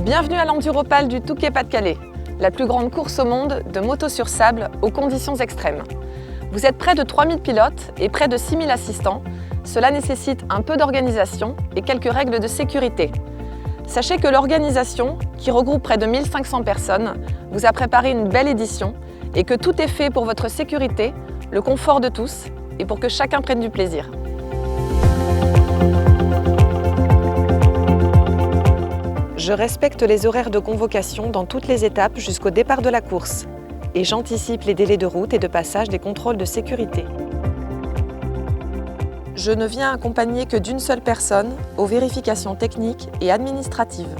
Bienvenue à l'Enduropal du Touquet-Pas-de-Calais, la plus grande course au monde de moto sur sable aux conditions extrêmes. Vous êtes près de 3000 pilotes et près de 6000 assistants. Cela nécessite un peu d'organisation et quelques règles de sécurité. Sachez que l'organisation, qui regroupe près de 1500 personnes, vous a préparé une belle édition et que tout est fait pour votre sécurité, le confort de tous et pour que chacun prenne du plaisir. Je respecte les horaires de convocation dans toutes les étapes jusqu'au départ de la course et j'anticipe les délais de route et de passage des contrôles de sécurité. Je ne viens accompagné que d'une seule personne aux vérifications techniques et administratives.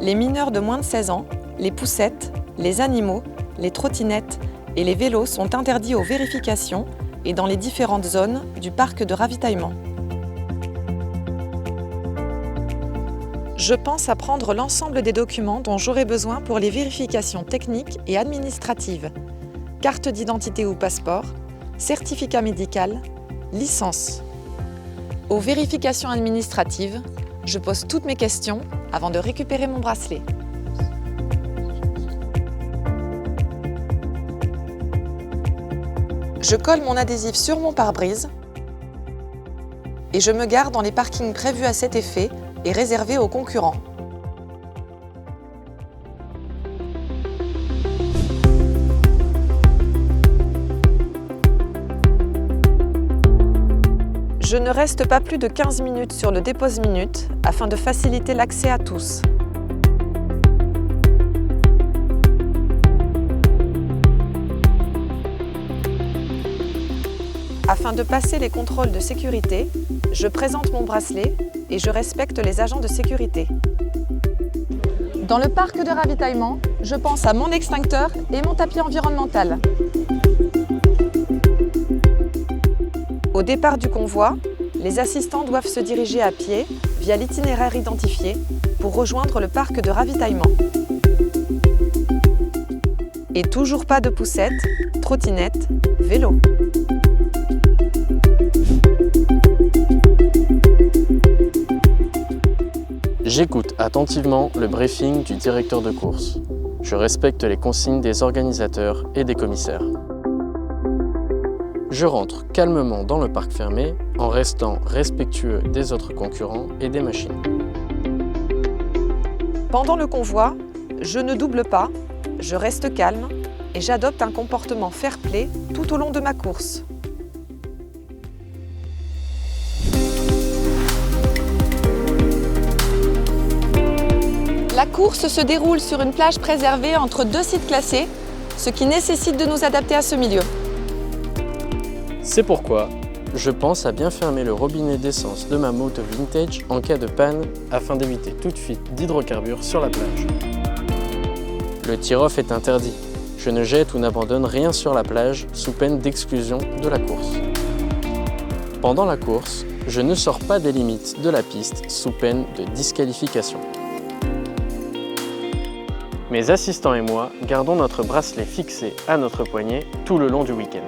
Les mineurs de moins de 16 ans, les poussettes, les animaux, les trottinettes et les vélos sont interdits aux vérifications et dans les différentes zones du parc de ravitaillement. Je pense à prendre l'ensemble des documents dont j'aurai besoin pour les vérifications techniques et administratives. Carte d'identité ou passeport, certificat médical, licence. Aux vérifications administratives, je pose toutes mes questions avant de récupérer mon bracelet. Je colle mon adhésif sur mon pare-brise et je me gare dans les parkings prévus à cet effet et réservés aux concurrents. Je ne reste pas plus de 15 minutes sur le dépose-minute afin de faciliter l'accès à tous. Afin de passer les contrôles de sécurité, je présente mon bracelet et je respecte les agents de sécurité. Dans le parc de ravitaillement, je pense à mon extincteur et mon tapis environnemental. Au départ du convoi, les assistants doivent se diriger à pied via l'itinéraire identifié pour rejoindre le parc de ravitaillement. Et toujours pas de poussettes, trottinettes, vélos. J'écoute attentivement le briefing du directeur de course. Je respecte les consignes des organisateurs et des commissaires. Je rentre calmement dans le parc fermé en restant respectueux des autres concurrents et des machines. Pendant le convoi, je ne double pas, je reste calme et j'adopte un comportement fair-play tout au long de ma course. La course se déroule sur une plage préservée entre deux sites classés, ce qui nécessite de nous adapter à ce milieu. C'est pourquoi je pense à bien fermer le robinet d'essence de ma moto vintage en cas de panne afin d'éviter toute fuite d'hydrocarbures sur la plage. Le tir-off est interdit. Je ne jette ou n'abandonne rien sur la plage sous peine d'exclusion de la course. Pendant la course, je ne sors pas des limites de la piste sous peine de disqualification. Mes assistants et moi gardons notre bracelet fixé à notre poignet tout le long du week-end.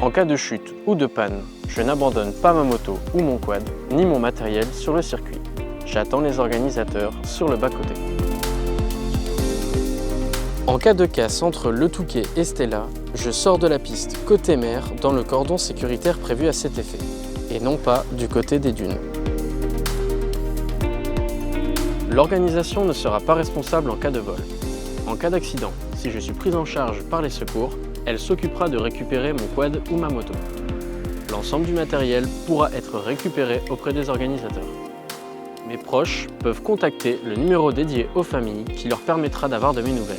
En cas de chute ou de panne, je n'abandonne pas ma moto ou mon quad, ni mon matériel sur le circuit. J'attends les organisateurs sur le bas-côté. En cas de casse entre Le Touquet et Stella, je sors de la piste côté mer dans le cordon sécuritaire prévu à cet effet, et non pas du côté des dunes. L'organisation ne sera pas responsable en cas de vol. En cas d'accident, si je suis pris en charge par les secours, elle s'occupera de récupérer mon quad ou ma moto. L'ensemble du matériel pourra être récupéré auprès des organisateurs. Mes proches peuvent contacter le numéro dédié aux familles qui leur permettra d'avoir de mes nouvelles.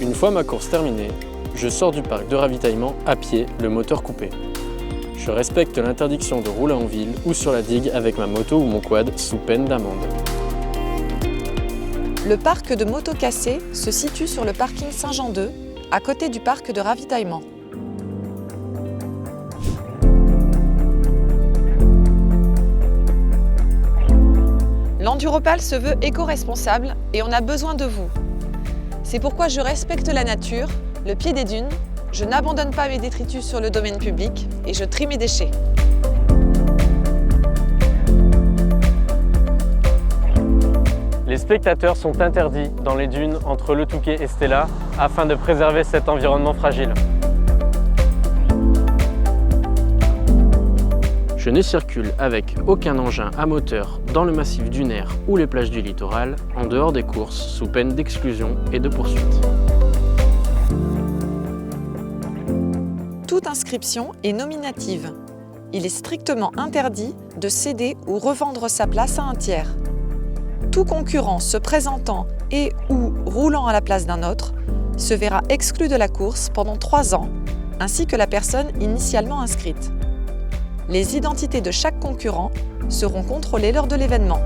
Une fois ma course terminée, je sors du parc de ravitaillement à pied, le moteur coupé. Je respecte l'interdiction de rouler en ville ou sur la digue avec ma moto ou mon quad sous peine d'amende. Le parc de motos cassées se situe sur le parking Saint-Jean 2, à côté du parc de ravitaillement. L'Enduropal se veut éco-responsable et on a besoin de vous. C'est pourquoi je respecte la nature, le pied des dunes, je n'abandonne pas mes détritus sur le domaine public et je trie mes déchets. Les spectateurs sont interdits dans les dunes entre Le Touquet et Stella afin de préserver cet environnement fragile. Je ne circule avec aucun engin à moteur dans le massif dunaire ou les plages du littoral en dehors des courses sous peine d'exclusion et de poursuite. Toute inscription est nominative. Il est strictement interdit de céder ou revendre sa place à un tiers. Tout concurrent se présentant et ou roulant à la place d'un autre se verra exclu de la course pendant 3 ans, ainsi que la personne initialement inscrite. Les identités de chaque concurrent seront contrôlées lors de l'événement.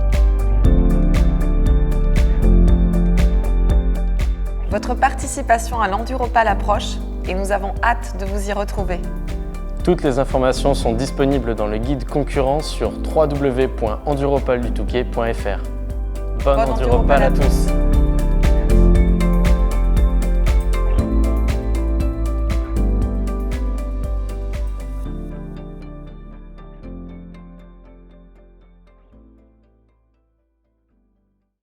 Votre participation à l'Enduropal approche et nous avons hâte de vous y retrouver. Toutes les informations sont disponibles dans le guide concurrent sur www.enduropaldutouquet.fr. Bonne Enduropal à tous!